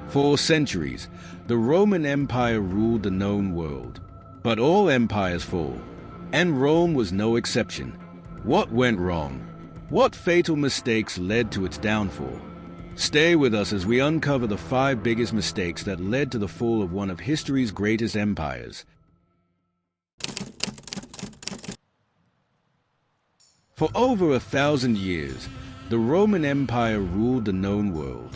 For centuries, the Roman Empire ruled the known world. But all empires fall, and Rome was no exception. What went wrong? What fatal mistakes led to its downfall? Stay with us as we uncover the 5 biggest mistakes that led to the fall of one of history's greatest empires. For over 1,000 years, the Roman Empire ruled the known world.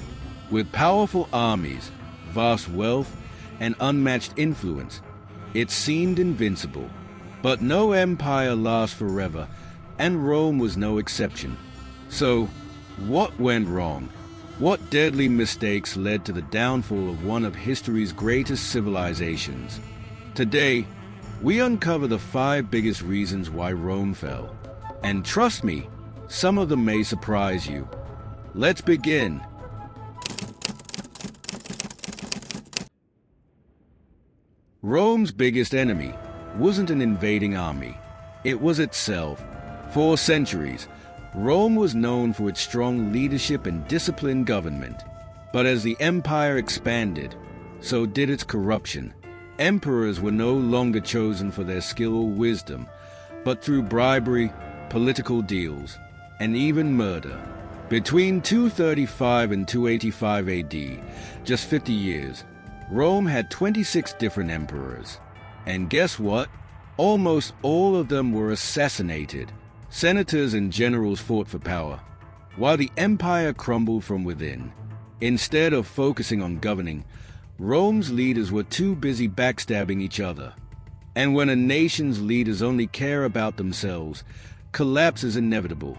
With powerful armies, vast wealth, and unmatched influence, it seemed invincible. But no empire lasts forever, and Rome was no exception. So, what went wrong? What deadly mistakes led to the downfall of one of history's greatest civilizations? Today, we uncover the 5 biggest reasons why Rome fell. And trust me, some of them may surprise you. Let's begin. Rome's biggest enemy wasn't an invading army. It was itself. For centuries, Rome was known for its strong leadership and disciplined government. But as the empire expanded, so did its corruption. Emperors were no longer chosen for their skill or wisdom, but through bribery, political deals, and even murder. Between 235 and 285 AD, just 50 years, Rome had 26 different emperors. And guess what? Almost all of them were assassinated. Senators and generals fought for power, while the empire crumbled from within. Instead of focusing on governing, Rome's leaders were too busy backstabbing each other. And when a nation's leaders only care about themselves, collapse is inevitable.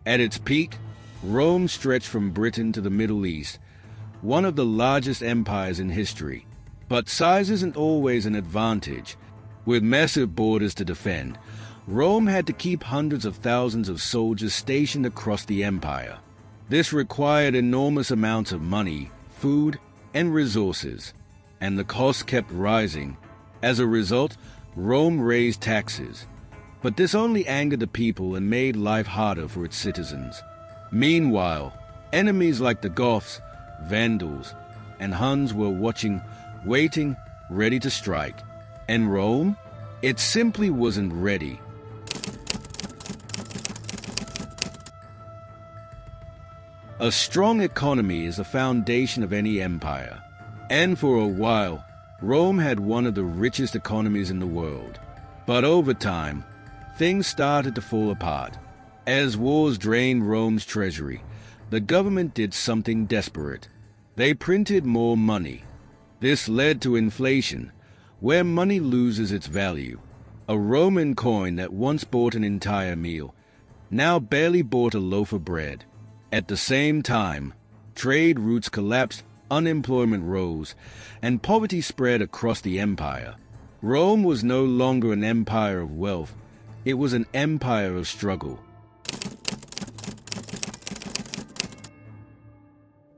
At its peak, Rome stretched from Britain to the Middle East, one of the largest empires in history. But size isn't always an advantage. With massive borders to defend, Rome had to keep hundreds of thousands of soldiers stationed across the empire. This required enormous amounts of money, food, and resources, and the costs kept rising. As a result, Rome raised taxes. But this only angered the people and made life harder for its citizens. Meanwhile, enemies like the Goths, Vandals, and Huns were watching, waiting, ready to strike. And Rome? It simply wasn't ready. A strong economy is the foundation of any empire. And for a while, Rome had one of the richest economies in the world. But over time, things started to fall apart. As wars drained Rome's treasury, the government did something desperate. They printed more money. This led to inflation, where money loses its value. A Roman coin that once bought an entire meal now barely bought a loaf of bread. At the same time, trade routes collapsed, unemployment rose, and poverty spread across the empire. Rome was no longer an empire of wealth. It was an empire of struggle.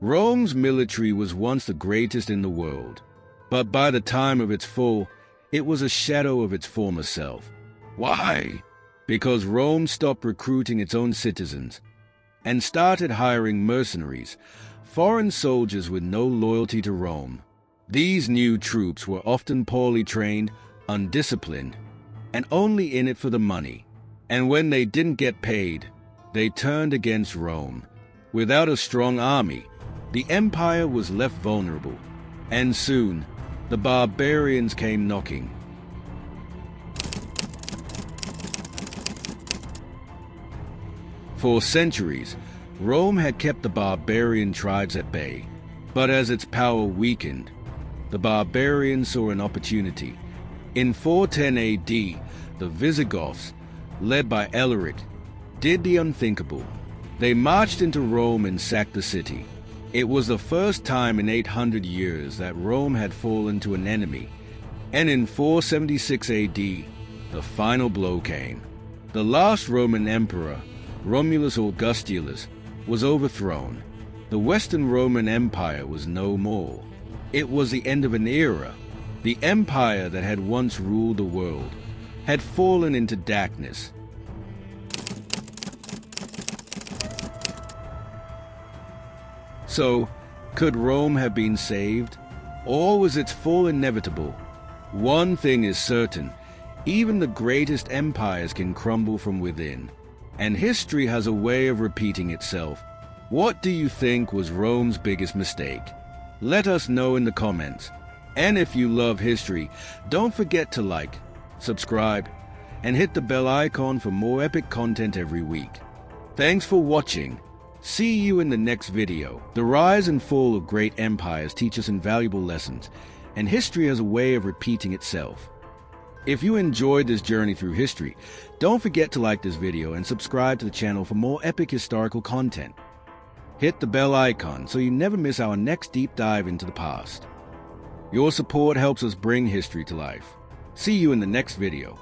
Rome's military was once the greatest in the world, but by the time of its fall, it was a shadow of its former self. Why? Because Rome stopped recruiting its own citizens and started hiring mercenaries, foreign soldiers with no loyalty to Rome. These new troops were often poorly trained, undisciplined, and only in it for the money. And when they didn't get paid, they turned against Rome. Without a strong army, the empire was left vulnerable, and soon, the barbarians came knocking. For centuries, Rome had kept the barbarian tribes at bay, but as its power weakened, the barbarians saw an opportunity. In 410 AD, the Visigoths, led by Alaric, did the unthinkable. They marched into Rome and sacked the city. It was the first time in 800 years that Rome had fallen to an enemy, and in 476 AD, the final blow came. The last Roman emperor, Romulus Augustulus, was overthrown. The Western Roman Empire was no more. It was the end of an era. The empire that had once ruled the world had fallen into darkness. So, could Rome have been saved? Or was its fall inevitable? One thing is certain, even the greatest empires can crumble from within, and history has a way of repeating itself. What do you think was Rome's biggest mistake? Let us know in the comments. And if you love history, don't forget to like, subscribe, and hit the bell icon for more epic content every week. Thanks for watching. See you in the next video. The rise and fall of great empires teach us invaluable lessons, and history has a way of repeating itself. If you enjoyed this journey through history, don't forget to like this video and subscribe to the channel for more epic historical content. Hit the bell icon so you never miss our next deep dive into the past. Your support helps us bring history to life. See you in the next video.